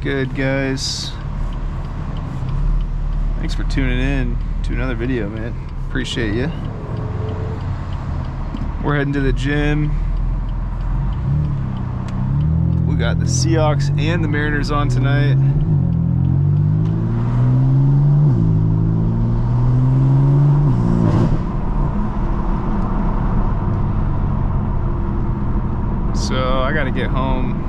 good, guys? Thanks for tuning in to another video, man. Appreciate you. We're heading to the gym. We got the Seahawks and the Mariners on tonight. So I gotta get home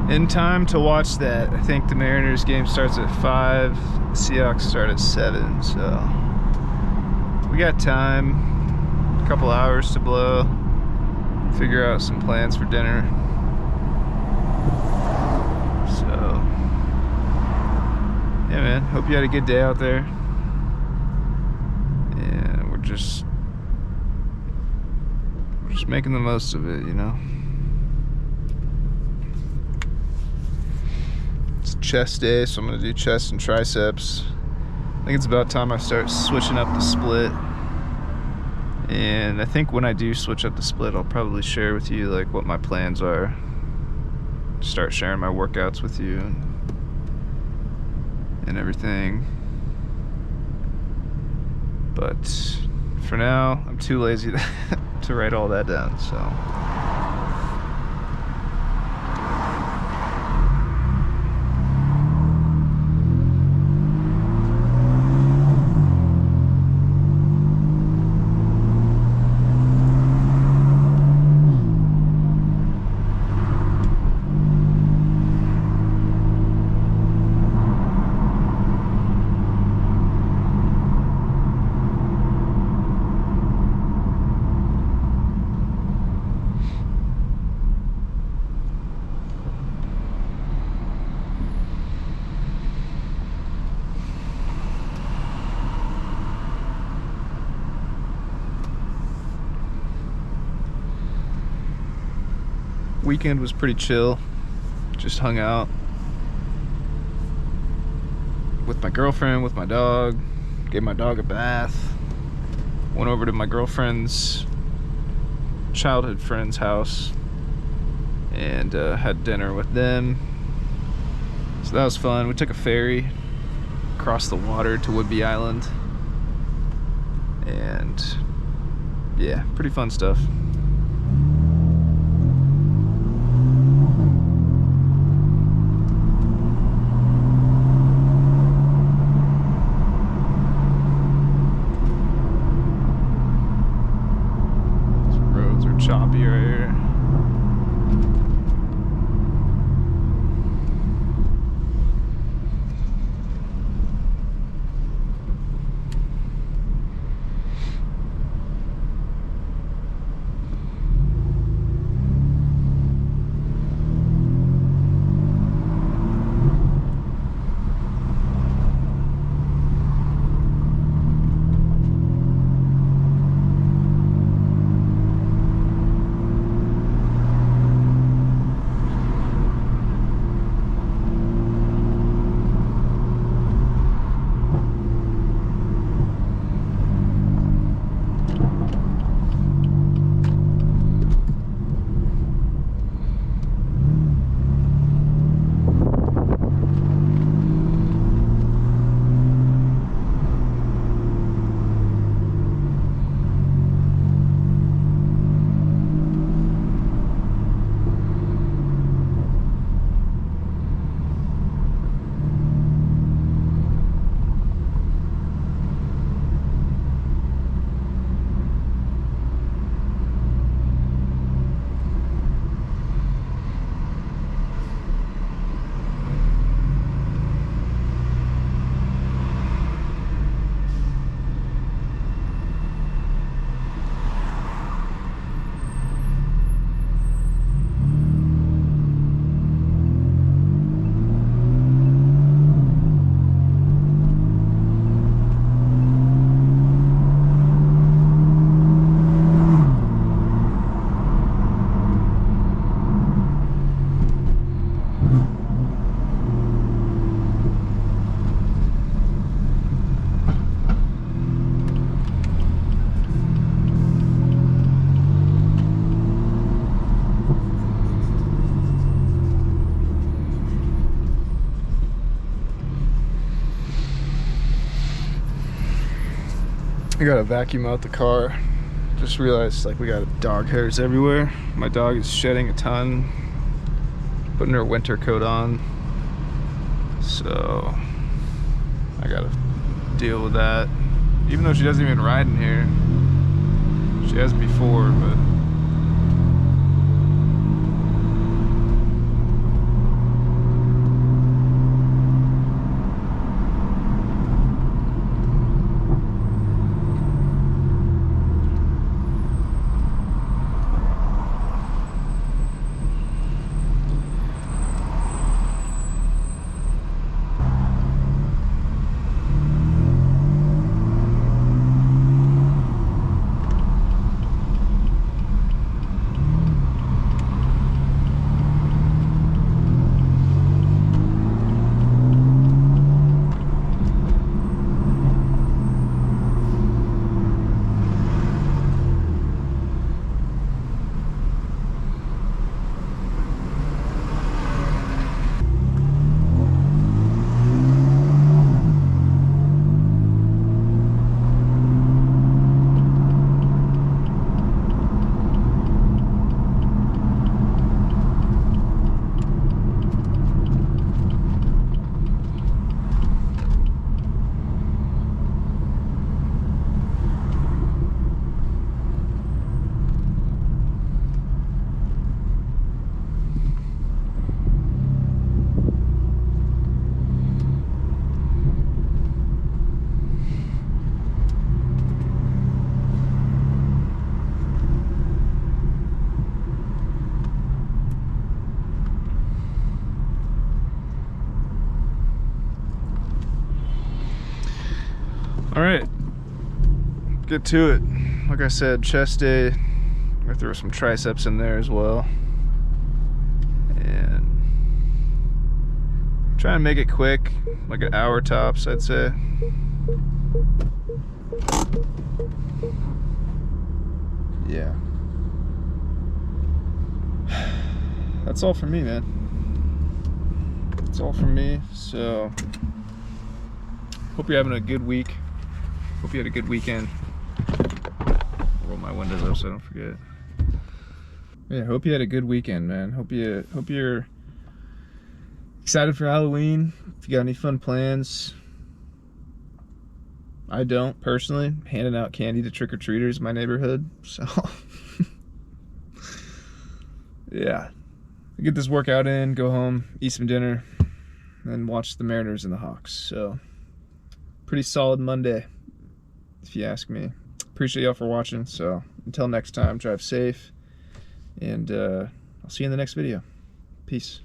in time to watch that. I think the Mariners game starts at 5, the Seahawks start at 7, so we got time, a couple hours to blow, figure out some plans for dinner. So yeah, man, hope you had a good day out there, and we're just making the most of it, you know. It's chest day, so I'm gonna do chest and triceps. I think it's about time I start switching up the split. And I think when I do switch up the split, I'll probably share with you like what my plans are. Start sharing my workouts with you and everything. But for now, I'm too lazy to write all that down, so. Weekend was pretty chill. Just hung out with my girlfriend, with my dog, gave my dog a bath, went over to my girlfriend's childhood friend's house and had dinner with them. So that was fun. We took a ferry across the water to Whidbey Island, and yeah, pretty fun stuff. Choppy right here. gotta vacuum out the car. Just realized like we got dog hairs everywhere. My dog is shedding a ton, putting her winter coat on, so I gotta deal with that. Even though she doesn't even ride in here. She has before, but all right, get to it. Like I said, chest day. I'm gonna throw some triceps in there as well, and try and make it quick, like an hour tops, I'd say. Yeah, that's all for me, man. That's all from me. So hope you're having a good week. Hope you had a good weekend. Roll my windows up so I don't forget. Yeah, hope you had a good weekend, man. Hope you're excited for Halloween. If you got any fun plans. I don't, personally. Handing out candy to trick-or-treaters in my neighborhood. So yeah. Get this workout in, go home, eat some dinner, and watch the Mariners and the Hawks. So pretty solid Monday, if you ask me. Appreciate y'all for watching. So until next time, drive safe, and I'll see you in the next video. Peace.